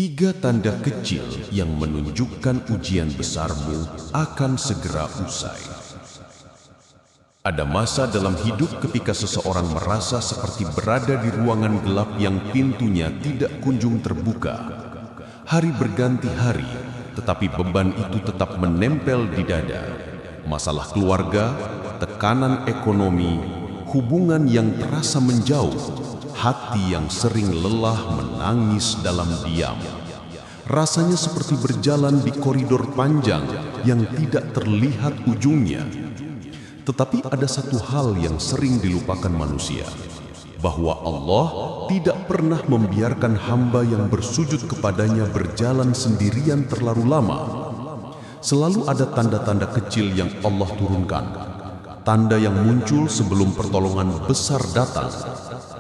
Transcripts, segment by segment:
Tiga tanda kecil yang menunjukkan ujian besarmu akan segera usai. Ada masa dalam hidup ketika seseorang merasa seperti berada di ruangan gelap yang pintunya tidak kunjung terbuka. Hari berganti hari, tetapi beban itu tetap menempel di dada. Masalah keluarga, tekanan ekonomi, hubungan yang terasa menjauh, hati yang sering lelah menangis dalam diam. Rasanya seperti berjalan di koridor panjang yang tidak terlihat ujungnya. Tetapi ada satu hal yang sering dilupakan manusia, bahwa Allah tidak pernah membiarkan hamba yang bersujud kepadanya berjalan sendirian terlalu lama. Selalu ada tanda-tanda kecil yang Allah turunkan, tanda yang muncul sebelum pertolongan besar datang.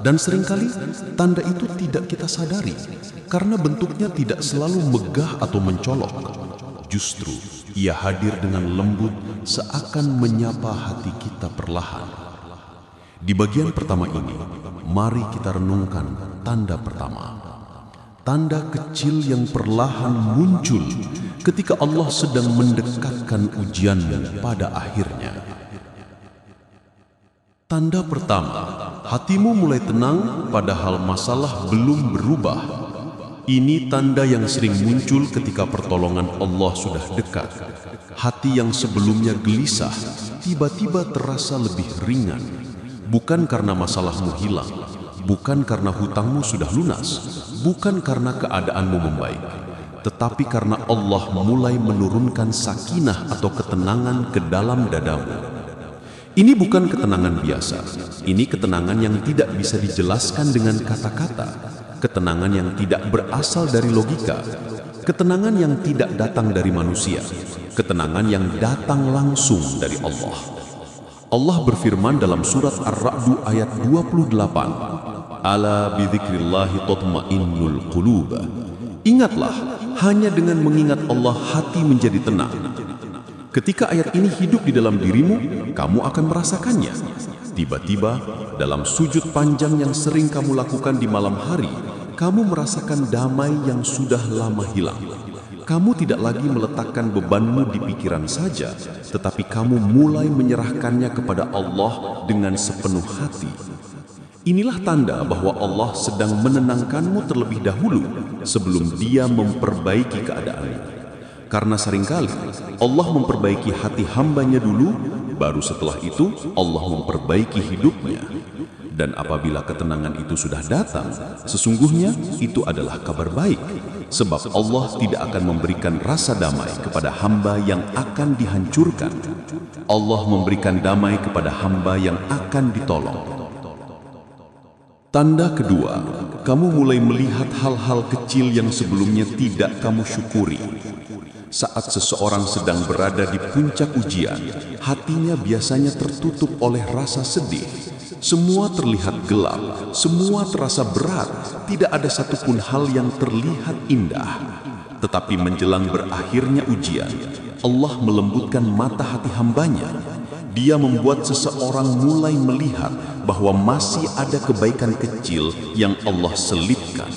Dan seringkali tanda itu tidak kita sadari, karena bentuknya tidak selalu megah atau mencolok. Justru ia hadir dengan lembut, seakan menyapa hati kita perlahan. Di bagian pertama ini, mari kita renungkan tanda pertama. Tanda kecil yang perlahan muncul ketika Allah sedang mendekatkan ujianmu pada akhirnya. Tanda pertama, hatimu mulai tenang padahal masalah belum berubah. Ini tanda yang sering muncul ketika pertolongan Allah sudah dekat. Hati yang sebelumnya gelisah tiba-tiba terasa lebih ringan. Bukan karena masalahmu hilang, bukan karena hutangmu sudah lunas, bukan karena keadaanmu membaik, tetapi karena Allah mulai menurunkan sakinah atau ketenangan ke dalam dadamu. Ini bukan ketenangan biasa, ini ketenangan yang tidak bisa dijelaskan dengan kata-kata, ketenangan yang tidak berasal dari logika, ketenangan yang tidak datang dari manusia, ketenangan yang datang langsung dari Allah. Allah berfirman dalam surat Ar-Ra'd ayat 28, Ala bidzikrillahi tatma'innul qulub. Ingatlah, hanya dengan mengingat Allah hati menjadi tenang. Ketika ayat ini hidup di dalam dirimu, kamu akan merasakannya. Tiba-tiba, dalam sujud panjang yang sering kamu lakukan di malam hari, kamu merasakan damai yang sudah lama hilang. Kamu tidak lagi meletakkan bebanmu di pikiran saja, tetapi kamu mulai menyerahkannya kepada Allah dengan sepenuh hati. Inilah tanda bahwa Allah sedang menenangkanmu terlebih dahulu sebelum Dia memperbaiki keadaanmu. Karena seringkali Allah memperbaiki hati hambanya dulu, baru setelah itu Allah memperbaiki hidupnya. Dan apabila ketenangan itu sudah datang, sesungguhnya itu adalah kabar baik. Sebab Allah tidak akan memberikan rasa damai kepada hamba yang akan dihancurkan. Allah memberikan damai kepada hamba yang akan ditolong. Tanda kedua, kamu mulai melihat hal-hal kecil yang sebelumnya tidak kamu syukuri. Saat seseorang sedang berada di puncak ujian, hatinya biasanya tertutup oleh rasa sedih. Semua terlihat gelap, semua terasa berat, tidak ada satupun hal yang terlihat indah. Tetapi menjelang berakhirnya ujian, Allah melembutkan mata hati hambanya. Dia membuat seseorang mulai melihat bahwa masih ada kebaikan kecil yang Allah selipkan.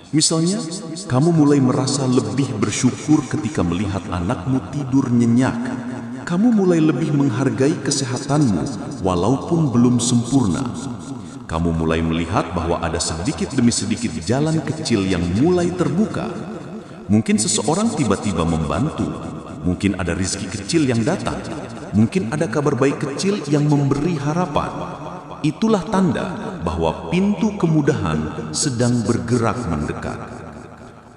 Misalnya, kamu mulai merasa lebih bersyukur ketika melihat anakmu tidur nyenyak. Kamu mulai lebih menghargai kesehatanmu walaupun belum sempurna. Kamu mulai melihat bahwa ada sedikit demi sedikit jalan kecil yang mulai terbuka. Mungkin seseorang tiba-tiba membantu. Mungkin ada rezeki kecil yang datang. Mungkin ada kabar baik kecil yang memberi harapan. Itulah tanda bahwa pintu kemudahan sedang bergerak mendekat.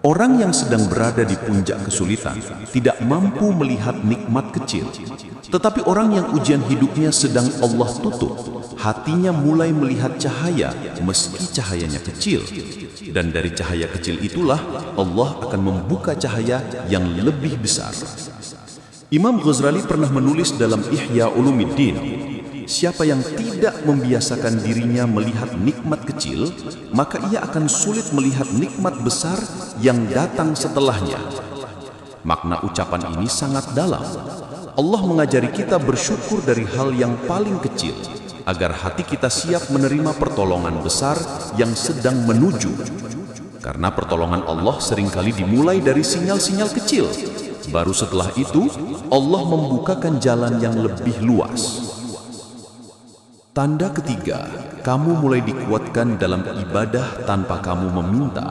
Orang yang sedang berada di puncak kesulitan tidak mampu melihat nikmat kecil. Tetapi orang yang ujian hidupnya sedang Allah tutup, hatinya mulai melihat cahaya meski cahayanya kecil. Dan dari cahaya kecil itulah Allah akan membuka cahaya yang lebih besar. Imam Ghazali pernah menulis dalam Ihya Ulumuddin, siapa yang tidak membiasakan dirinya melihat nikmat kecil, maka ia akan sulit melihat nikmat besar yang datang setelahnya. Makna ucapan ini sangat dalam. Allah mengajari kita bersyukur dari hal yang paling kecil, agar hati kita siap menerima pertolongan besar yang sedang menuju. Karena pertolongan Allah seringkali dimulai dari sinyal-sinyal kecil. Baru setelah itu, Allah membukakan jalan yang lebih luas. Tanda ketiga, kamu mulai dikuatkan dalam ibadah tanpa kamu meminta.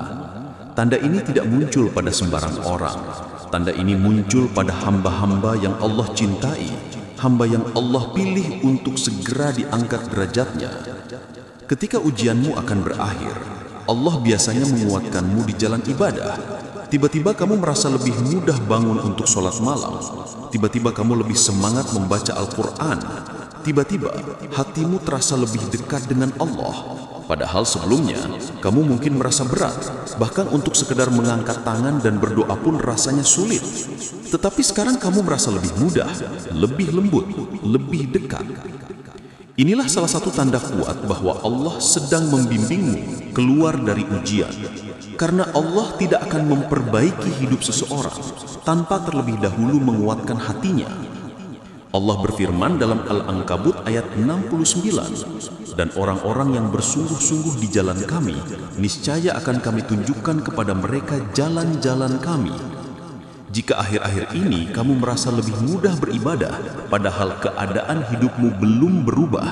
Tanda ini tidak muncul pada sembarang orang. Tanda ini muncul pada hamba-hamba yang Allah cintai, hamba yang Allah pilih untuk segera diangkat derajatnya. Ketika ujianmu akan berakhir, Allah biasanya menguatkanmu di jalan ibadah. Tiba-tiba kamu merasa lebih mudah bangun untuk sholat malam. Tiba-tiba kamu lebih semangat membaca Al-Quran. Tiba-tiba hatimu terasa lebih dekat dengan Allah. Padahal sebelumnya kamu mungkin merasa berat, bahkan untuk sekedar mengangkat tangan dan berdoa pun rasanya sulit. Tetapi sekarang kamu merasa lebih mudah, lebih lembut, lebih dekat. Inilah salah satu tanda kuat bahwa Allah sedang membimbingmu keluar dari ujian. Karena Allah tidak akan memperbaiki hidup seseorang tanpa terlebih dahulu menguatkan hatinya. Allah berfirman dalam Al-Ankabut ayat 69, dan orang-orang yang bersungguh-sungguh di jalan kami, niscaya akan kami tunjukkan kepada mereka jalan-jalan kami. Jika akhir-akhir ini kamu merasa lebih mudah beribadah, padahal keadaan hidupmu belum berubah,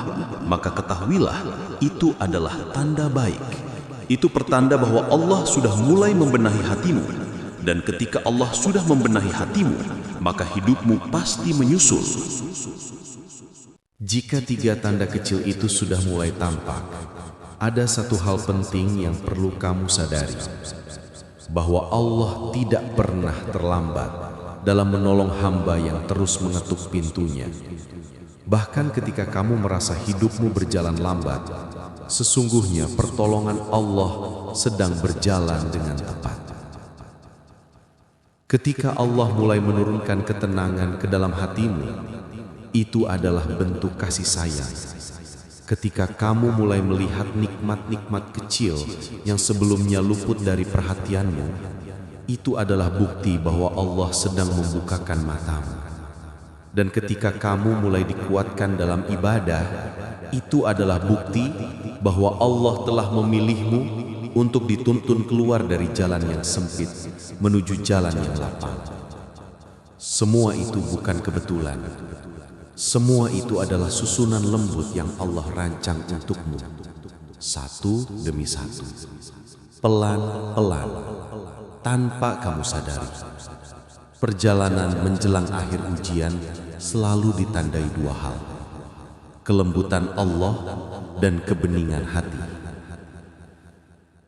maka ketahuilah itu adalah tanda baik. Itu pertanda bahwa Allah sudah mulai membenahi hatimu. Dan ketika Allah sudah membenahi hatimu, maka hidupmu pasti menyusul. Jika tiga tanda kecil itu sudah mulai tampak, ada satu hal penting yang perlu kamu sadari, bahwa Allah tidak pernah terlambat dalam menolong hamba yang terus mengetuk pintunya. Bahkan ketika kamu merasa hidupmu berjalan lambat, sesungguhnya pertolongan Allah sedang berjalan dengan tepat. Ketika Allah mulai menurunkan ketenangan ke dalam hatimu, itu adalah bentuk kasih sayang. Ketika kamu mulai melihat nikmat-nikmat kecil yang sebelumnya luput dari perhatianmu, itu adalah bukti bahwa Allah sedang membukakan matamu. Dan ketika kamu mulai dikuatkan dalam ibadah, itu adalah bukti bahwa Allah telah memilihmu untuk dituntun keluar dari jalan yang sempit menuju jalan yang lapang. Semua itu bukan kebetulan. Semua itu adalah susunan lembut yang Allah rancang untukmu, satu demi satu, pelan-pelan, tanpa kamu sadari. Perjalanan menjelang akhir ujian selalu ditandai dua hal: kelembutan Allah dan kebeningan hati.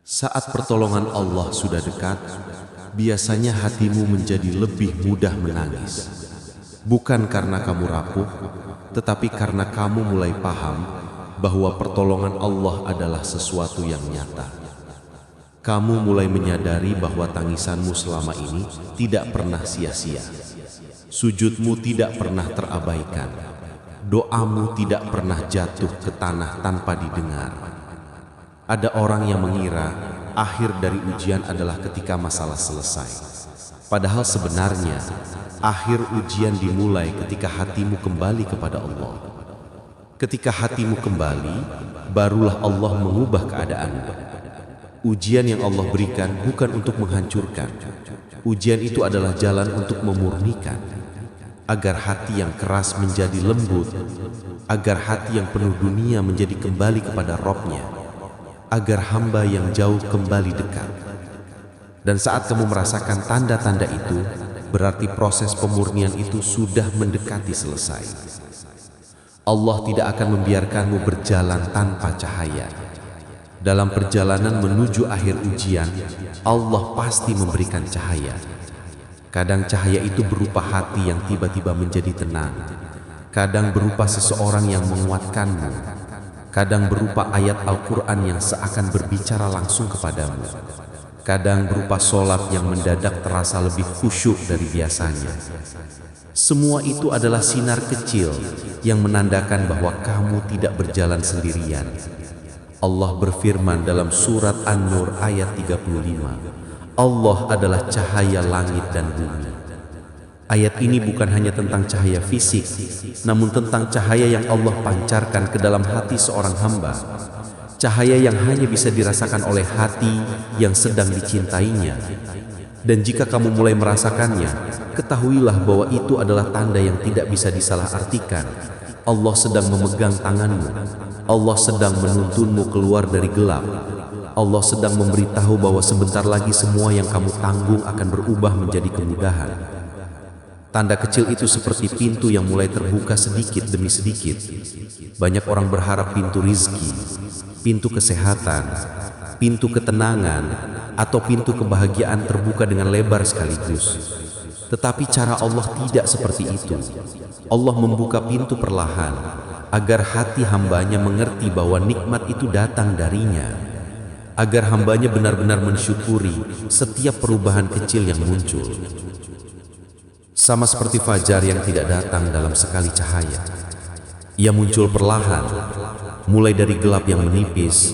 Saat pertolongan Allah sudah dekat, biasanya hatimu menjadi lebih mudah menangis. Bukan karena kamu rapuh, tetapi karena kamu mulai paham bahwa pertolongan Allah adalah sesuatu yang nyata. Kamu mulai menyadari bahwa tangisanmu selama ini tidak pernah sia-sia. Sujudmu tidak pernah terabaikan. Doamu tidak pernah jatuh ke tanah tanpa didengar. Ada orang yang mengira akhir dari ujian adalah ketika masalah selesai. Padahal sebenarnya akhir ujian dimulai ketika hatimu kembali kepada Allah. Ketika hatimu kembali, barulah Allah mengubah keadaanmu. Ujian yang Allah berikan bukan untuk menghancurkan. Ujian itu adalah jalan untuk memurnikan, agar hati yang keras menjadi lembut, agar hati yang penuh dunia menjadi kembali kepada Rabb-Nya, agar hamba yang jauh kembali dekat. Dan saat kamu merasakan tanda-tanda itu, berarti proses pemurnian itu sudah mendekati selesai. Allah tidak akan membiarkanmu berjalan tanpa cahaya. Dalam perjalanan menuju akhir ujian, Allah pasti memberikan cahaya. Kadang cahaya itu berupa hati yang tiba-tiba menjadi tenang. Kadang berupa seseorang yang menguatkanmu. Kadang berupa ayat Al-Quran yang seakan berbicara langsung kepadamu. Kadang berupa sholat yang mendadak terasa lebih khusyuk dari biasanya. Semua itu adalah sinar kecil yang menandakan bahwa kamu tidak berjalan sendirian. Allah berfirman dalam surat An-Nur ayat 35, Allah adalah cahaya langit dan bumi. Ayat ini bukan hanya tentang cahaya fisik, namun tentang cahaya yang Allah pancarkan ke dalam hati seorang hamba. cahaya yang hanya bisa dirasakan oleh hati yang sedang dicintainya. Dan jika kamu mulai merasakannya, ketahuilah bahwa itu adalah tanda yang tidak bisa disalahartikan. Allah sedang memegang tanganmu. Allah sedang menuntunmu keluar dari gelap. Allah sedang memberitahu bahwa sebentar lagi semua yang kamu tanggung akan berubah menjadi kemudahan. Tanda kecil itu seperti pintu yang mulai terbuka sedikit demi sedikit. Banyak orang berharap pintu rizki, pintu kesehatan, pintu ketenangan, atau pintu kebahagiaan terbuka dengan lebar sekaligus. Tetapi cara Allah tidak seperti itu. Allah membuka pintu perlahan agar hati hambanya mengerti bahwa nikmat itu datang darinya, agar hambanya benar-benar mensyukuri setiap perubahan kecil yang muncul. Sama seperti fajar yang tidak datang dalam sekali cahaya. Ia muncul perlahan, mulai dari gelap yang menipis,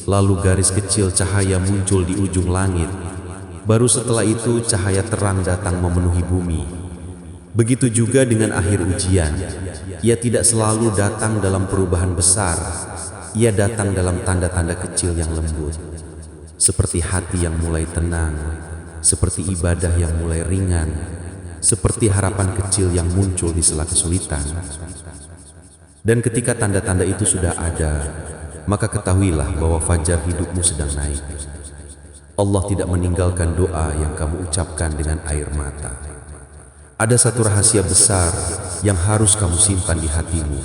lalu garis kecil cahaya muncul di ujung langit. Baru setelah itu cahaya terang datang memenuhi bumi. Begitu juga dengan akhir ujian. Ia tidak selalu datang dalam perubahan besar. Ia datang dalam tanda-tanda kecil yang lembut. Seperti hati yang mulai tenang, seperti ibadah yang mulai ringan, seperti harapan kecil yang muncul di sela kesulitan. Dan ketika tanda-tanda itu sudah ada, maka ketahuilah bahwa fajar hidupmu sedang naik. Allah tidak meninggalkan doa yang kamu ucapkan dengan air mata. Ada satu rahasia besar yang harus kamu simpan di hatimu,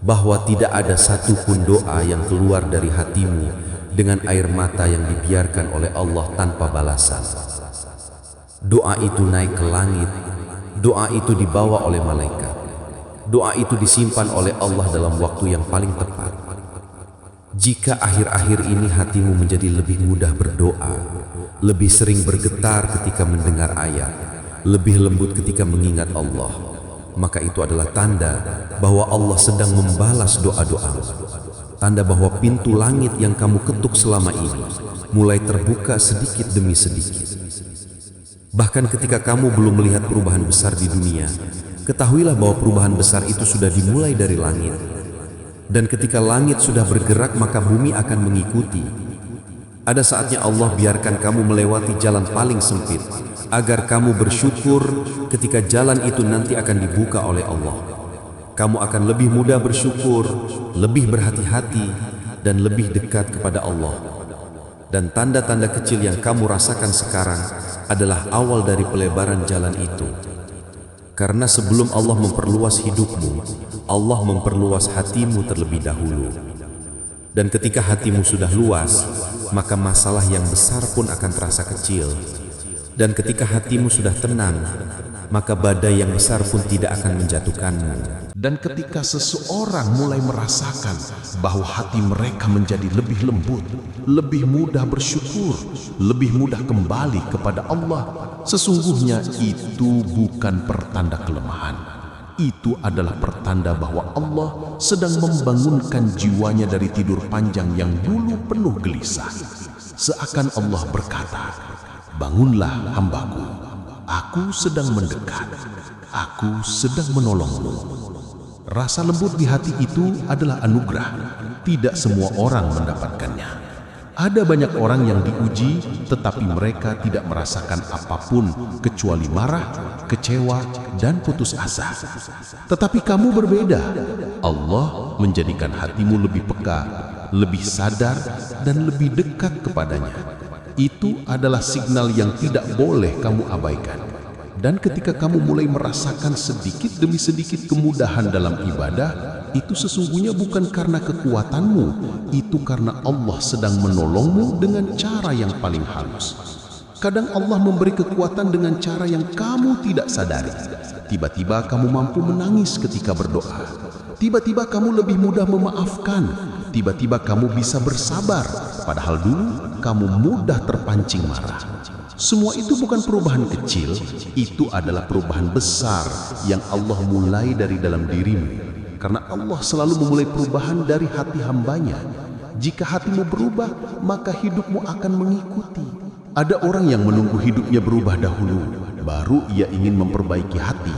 bahwa tidak ada satupun doa yang keluar dari hatimu dengan air mata yang dibiarkan oleh Allah tanpa balasan. Doa itu naik ke langit, doa itu dibawa oleh malaikat, doa itu disimpan oleh Allah dalam waktu yang paling tepat. Jika akhir-akhir ini hatimu menjadi lebih mudah berdoa, lebih sering bergetar ketika mendengar ayat, lebih lembut ketika mengingat Allah, maka itu adalah tanda bahwa Allah sedang membalas doa-doamu. Tanda bahwa pintu langit yang kamu ketuk selama ini mulai terbuka sedikit demi sedikit. Bahkan ketika kamu belum melihat perubahan besar di dunia, ketahuilah bahwa perubahan besar itu sudah dimulai dari langit. Dan ketika langit sudah bergerak, maka bumi akan mengikuti. Ada saatnya Allah biarkan kamu melewati jalan paling sempit, agar kamu bersyukur ketika jalan itu nanti akan dibuka oleh Allah. Kamu akan lebih mudah bersyukur, lebih berhati-hati, dan lebih dekat kepada Allah. Dan tanda-tanda kecil yang kamu rasakan sekarang adalah awal dari pelebaran jalan itu. Karena sebelum Allah memperluas hidupmu, Allah memperluas hatimu terlebih dahulu. Dan ketika hatimu sudah luas, maka masalah yang besar pun akan terasa kecil. Dan ketika hatimu sudah tenang, maka badai yang besar pun tidak akan menjatuhkanmu. Dan ketika seseorang mulai merasakan bahwa hati mereka menjadi lebih lembut, lebih mudah bersyukur, lebih mudah kembali kepada Allah, sesungguhnya itu bukan pertanda kelemahan. Itu adalah pertanda bahwa Allah sedang membangunkan jiwanya dari tidur panjang yang dulu penuh gelisah. Seakan Allah berkata, "Bangunlah hambaku, aku sedang mendekat, aku sedang menolongmu." Rasa lembut di hati itu adalah anugerah. Tidak semua orang mendapatkannya. Ada banyak orang yang diuji, tetapi mereka tidak merasakan apapun kecuali marah, kecewa, dan putus asa. Tetapi kamu berbeda. Allah menjadikan hatimu lebih peka, lebih sadar, dan lebih dekat kepadanya. Itu adalah signal yang tidak boleh kamu abaikan. Dan ketika kamu mulai merasakan sedikit demi sedikit kemudahan dalam ibadah, itu sesungguhnya bukan karena kekuatanmu, itu karena Allah sedang menolongmu dengan cara yang paling halus. Kadang Allah memberi kekuatan dengan cara yang kamu tidak sadari. Tiba-tiba kamu mampu menangis ketika berdoa. Tiba-tiba kamu lebih mudah memaafkan. Tiba-tiba kamu bisa bersabar, padahal dulu kamu mudah terpancing marah. Semua itu bukan perubahan kecil, itu adalah perubahan besar yang Allah mulai dari dalam dirimu. Karena Allah selalu memulai perubahan dari hati hambanya. Jika hatimu berubah, maka hidupmu akan mengikuti. Ada orang yang menunggu hidupnya berubah dahulu, baru ia ingin memperbaiki hati.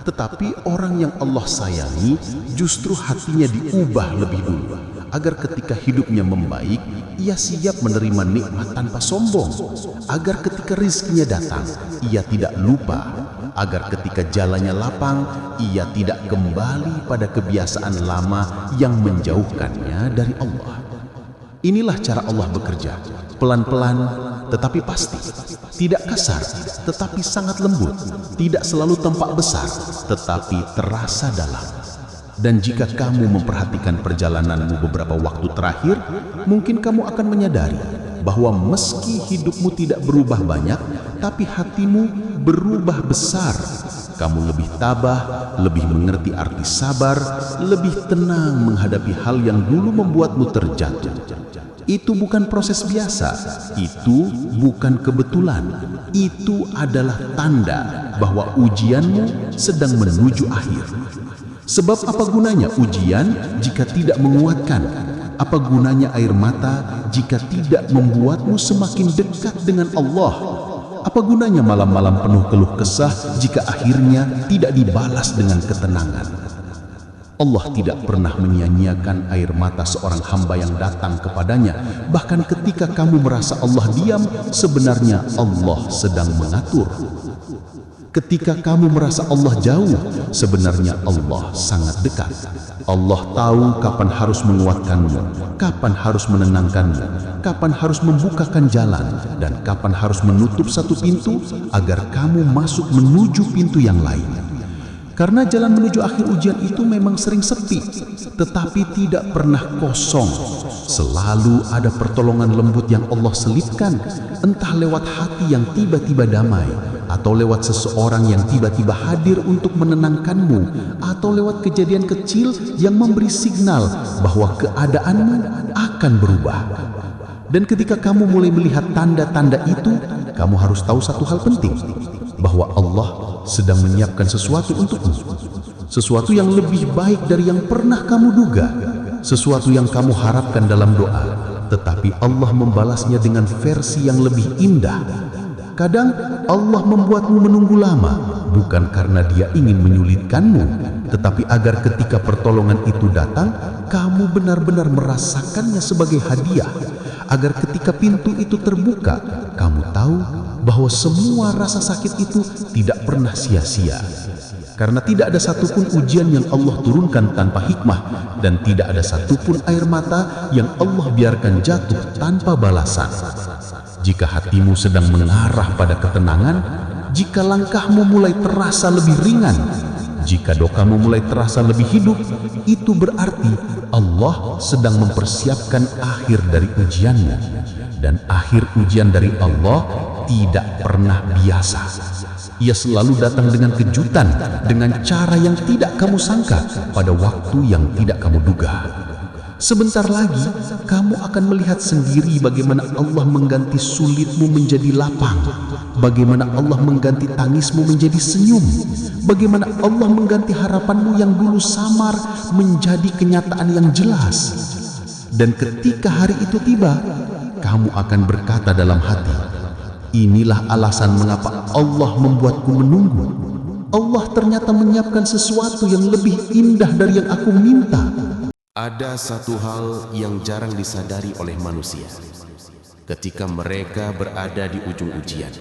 Tetapi orang yang Allah sayangi, justru hatinya diubah lebih dulu. agar ketika hidupnya membaik, ia siap menerima nikmat tanpa sombong, agar ketika rizkinya datang, ia tidak lupa, agar ketika jalannya lapang, ia tidak kembali pada kebiasaan lama yang menjauhkannya dari Allah. Inilah cara Allah bekerja, pelan-pelan tetapi pasti, tidak kasar tetapi sangat lembut, tidak selalu tampak besar tetapi terasa dalam. Dan jika kamu memperhatikan perjalananmu beberapa waktu terakhir, mungkin kamu akan menyadari bahwa meski hidupmu tidak berubah banyak, tapi hatimu berubah besar. Kamu lebih tabah, lebih mengerti arti sabar, lebih tenang menghadapi hal yang dulu membuatmu terjatuh. Itu bukan proses biasa, itu bukan kebetulan, itu adalah tanda bahwa ujianmu sedang menuju akhir. Sebab apa gunanya ujian jika tidak menguatkan? Apa gunanya air mata jika tidak membuatmu semakin dekat dengan Allah? Apa gunanya malam-malam penuh keluh kesah jika akhirnya tidak dibalas dengan ketenangan? Allah tidak pernah menyia-nyiakan air mata seorang hamba yang datang kepadanya. Bahkan ketika kamu merasa Allah diam, sebenarnya Allah sedang mengatur. Ketika kamu merasa Allah jauh, sebenarnya Allah sangat dekat. Allah tahu kapan harus menguatkanmu, kapan harus menenangkanmu, kapan harus membukakan jalan, dan kapan harus menutup satu pintu agar kamu masuk menuju pintu yang lain. Karena jalan menuju akhir ujian itu memang sering sepi, tetapi tidak pernah kosong. Selalu ada pertolongan lembut yang Allah selipkan, entah lewat hati yang tiba-tiba damai, atau lewat seseorang yang tiba-tiba hadir untuk menenangkanmu, atau lewat kejadian kecil yang memberi signal bahwa keadaanmu akan berubah. Dan ketika kamu mulai melihat tanda-tanda itu, kamu harus tahu satu hal penting, bahwa Allah sedang menyiapkan sesuatu untukmu, sesuatu yang lebih baik dari yang pernah kamu duga, sesuatu yang kamu harapkan dalam doa, tetapi Allah membalasnya dengan versi yang lebih indah. Kadang Allah membuatmu menunggu lama, bukan karena Dia ingin menyulitkanmu, tetapi agar ketika pertolongan itu datang, kamu benar-benar merasakannya sebagai hadiah. Agar ketika pintu itu terbuka, kamu tahu bahwa semua rasa sakit itu tidak pernah sia-sia. Karena tidak ada satupun ujian yang Allah turunkan tanpa hikmah, dan tidak ada satupun air mata yang Allah biarkan jatuh tanpa balasan. Jika hatimu sedang mengarah pada ketenangan, jika langkahmu mulai terasa lebih ringan, jika dokamu mulai terasa lebih hidup, itu berarti Allah sedang mempersiapkan akhir dari ujianmu. Dan akhir ujian dari Allah tidak pernah biasa. Ia selalu datang dengan kejutan, dengan cara yang tidak kamu sangka, pada waktu yang tidak kamu duga. Sebentar lagi, kamu akan melihat sendiri bagaimana Allah mengganti sulitmu menjadi lapang, bagaimana Allah mengganti tangismu menjadi senyum, bagaimana Allah mengganti harapanmu yang dulu samar menjadi kenyataan yang jelas. Dan ketika hari itu tiba, kamu akan berkata dalam hati, inilah alasan mengapa Allah membuatku menunggu. Allah ternyata menyiapkan sesuatu yang lebih indah dari yang aku minta. Ada satu hal yang jarang disadari oleh manusia ketika mereka berada di ujung ujian,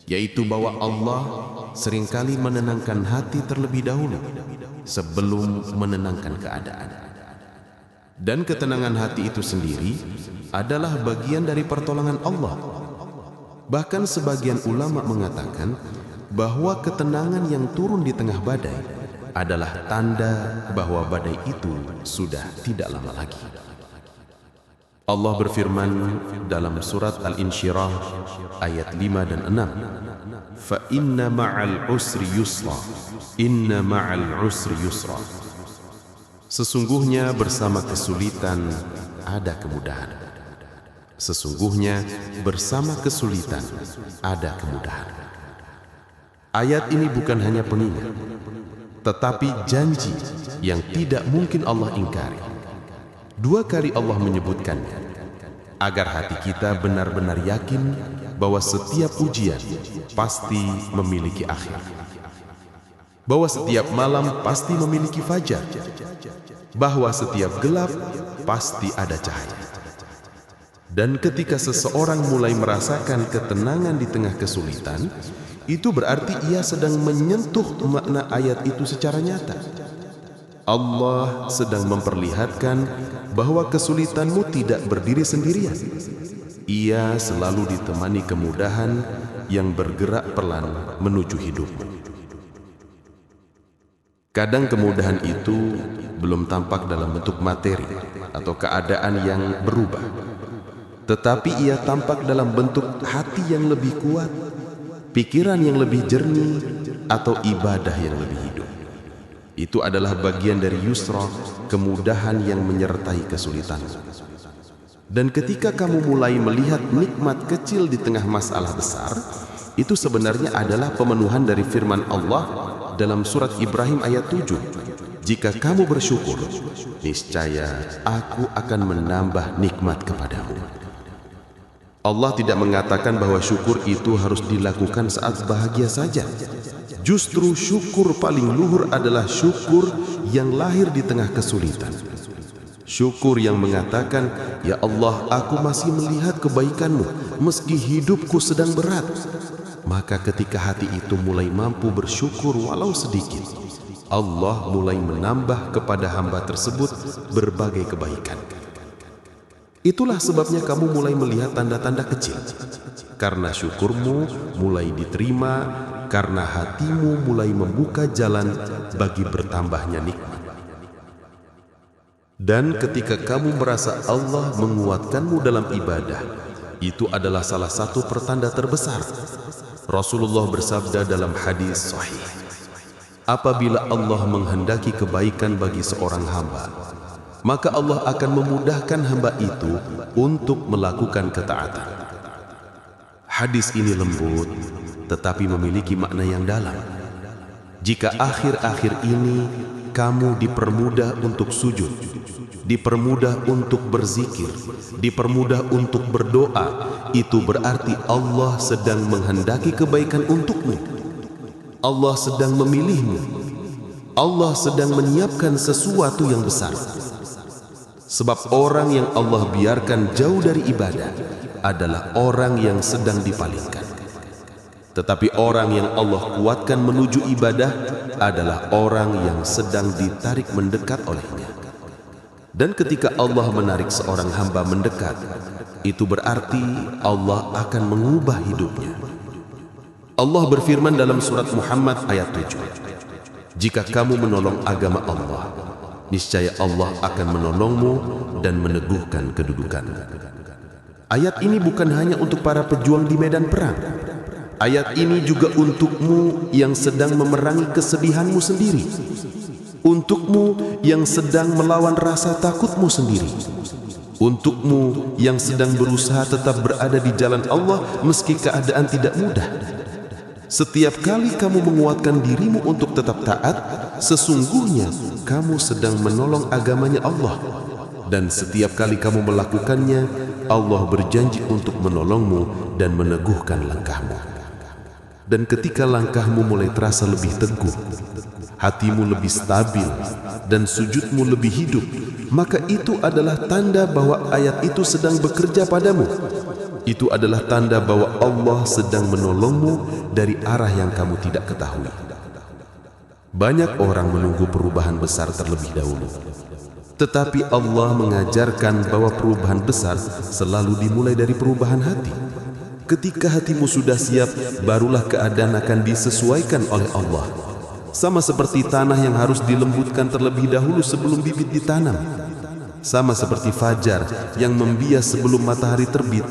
yaitu bahwa Allah seringkali menenangkan hati terlebih dahulu sebelum menenangkan keadaan. Dan ketenangan hati itu sendiri adalah bagian dari pertolongan Allah. Bahkan sebagian ulama mengatakan bahwa ketenangan yang turun di tengah badai adalah tanda bahwa badai itu sudah tidak lama lagi. Allah berfirman dalam surat Al-Insyirah ayat 5 dan 6, "Fa inna ma'al usri yusra, inna ma'al usri yusra." Sesungguhnya bersama kesulitan ada kemudahan. Sesungguhnya bersama kesulitan ada kemudahan. Ayat ini bukan hanya pengingat, tetapi janji yang tidak mungkin Allah ingkari. Dua kali Allah menyebutkannya, agar hati kita benar-benar yakin bahwa setiap ujian pasti memiliki akhir, bahwa setiap malam pasti memiliki fajar, bahwa setiap gelap pasti ada cahaya. Dan ketika seseorang mulai merasakan ketenangan di tengah kesulitan, itu berarti ia sedang menyentuh makna ayat itu secara nyata. Allah sedang memperlihatkan bahwa kesulitanmu tidak berdiri sendirian. Ia selalu ditemani kemudahan yang bergerak pelan menuju hidupmu. Kadang kemudahan itu belum tampak dalam bentuk materi atau keadaan yang berubah, tetapi ia tampak dalam bentuk hati yang lebih kuat, pikiran yang lebih jernih, atau ibadah yang lebih hidup. Itu adalah bagian dari yusra, kemudahan yang menyertai kesulitan. Dan ketika kamu mulai melihat nikmat kecil di tengah masalah besar, itu sebenarnya adalah pemenuhan dari firman Allah dalam surat Ibrahim ayat 7. Jika kamu bersyukur, niscaya aku akan menambah nikmat kepadamu. Allah tidak mengatakan bahwa syukur itu harus dilakukan saat bahagia saja. Justru syukur paling luhur adalah syukur yang lahir di tengah kesulitan. Syukur yang mengatakan, ya Allah, aku masih melihat kebaikan-Mu meski hidupku sedang berat. Maka ketika hati itu mulai mampu bersyukur walau sedikit, Allah mulai menambah kepada hamba tersebut berbagai kebaikan. Itulah sebabnya kamu mulai melihat tanda-tanda kecil. Karena syukurmu mulai diterima, karena hatimu mulai membuka jalan bagi bertambahnya nikmat. Dan ketika kamu merasa Allah menguatkanmu dalam ibadah, itu adalah salah satu pertanda terbesar. Rasulullah bersabda dalam hadis sahih, apabila Allah menghendaki kebaikan bagi seorang hamba, maka Allah akan memudahkan hamba itu untuk melakukan ketaatan. Hadis ini lembut, tetapi memiliki makna yang dalam. Jika akhir-akhir ini kamu dipermudah untuk sujud, dipermudah untuk berzikir, dipermudah untuk berdoa, itu berarti Allah sedang menghendaki kebaikan untukmu. Allah sedang memilihmu. Allah sedang menyiapkan sesuatu yang besar. Sebab orang yang Allah biarkan jauh dari ibadah adalah orang yang sedang dipalingkan. Tetapi orang yang Allah kuatkan menuju ibadah adalah orang yang sedang ditarik mendekat olehnya. Dan ketika Allah menarik seorang hamba mendekat, itu berarti Allah akan mengubah hidupnya. Allah berfirman dalam surat Muhammad ayat 7, jika kamu menolong agama Allah, niscaya Allah akan menolongmu dan meneguhkan kedudukanmu. Ayat ini bukan hanya untuk para pejuang di medan perang. Ayat ini juga untukmu yang sedang memerangi kesedihanmu sendiri. Untukmu yang sedang melawan rasa takutmu sendiri. Untukmu yang sedang berusaha tetap berada di jalan Allah meski keadaan tidak mudah. Setiap kali kamu menguatkan dirimu untuk tetap taat, sesungguhnya kamu sedang menolong agamanya Allah. Dan setiap kali kamu melakukannya, Allah berjanji untuk menolongmu dan meneguhkan langkahmu. Dan ketika langkahmu mulai terasa lebih teguh, hatimu lebih stabil, dan sujudmu lebih hidup, maka itu adalah tanda bahwa ayat itu sedang bekerja padamu. Itu adalah tanda bahwa Allah sedang menolongmu dari arah yang kamu tidak ketahui. Banyak orang menunggu perubahan besar terlebih dahulu. Tetapi Allah mengajarkan bahwa perubahan besar selalu dimulai dari perubahan hati. Ketika hatimu sudah siap, barulah keadaan akan disesuaikan oleh Allah. Sama seperti tanah yang harus dilembutkan terlebih dahulu sebelum bibit ditanam. Sama seperti fajar yang membias sebelum matahari terbit.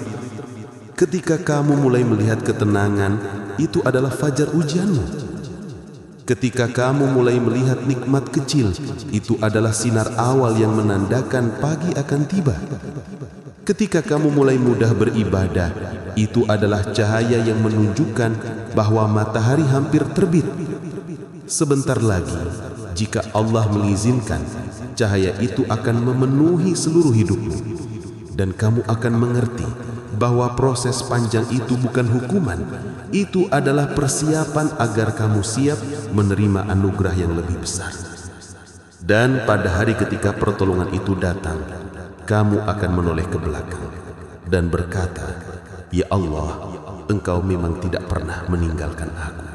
Ketika kamu mulai melihat ketenangan, itu adalah fajar ujianmu. Ketika kamu mulai melihat nikmat kecil, itu adalah sinar awal yang menandakan pagi akan tiba. Ketika kamu mulai mudah beribadah, itu adalah cahaya yang menunjukkan bahwa matahari hampir terbit. Sebentar lagi, jika Allah mengizinkan, cahaya itu akan memenuhi seluruh hidupmu. Dan kamu akan mengerti bahwa proses panjang itu bukan hukuman, itu adalah persiapan agar kamu siap menerima anugerah yang lebih besar. Dan pada hari ketika pertolongan itu datang, kamu akan menoleh ke belakang dan berkata, "Ya Allah, Engkau memang tidak pernah meninggalkan aku."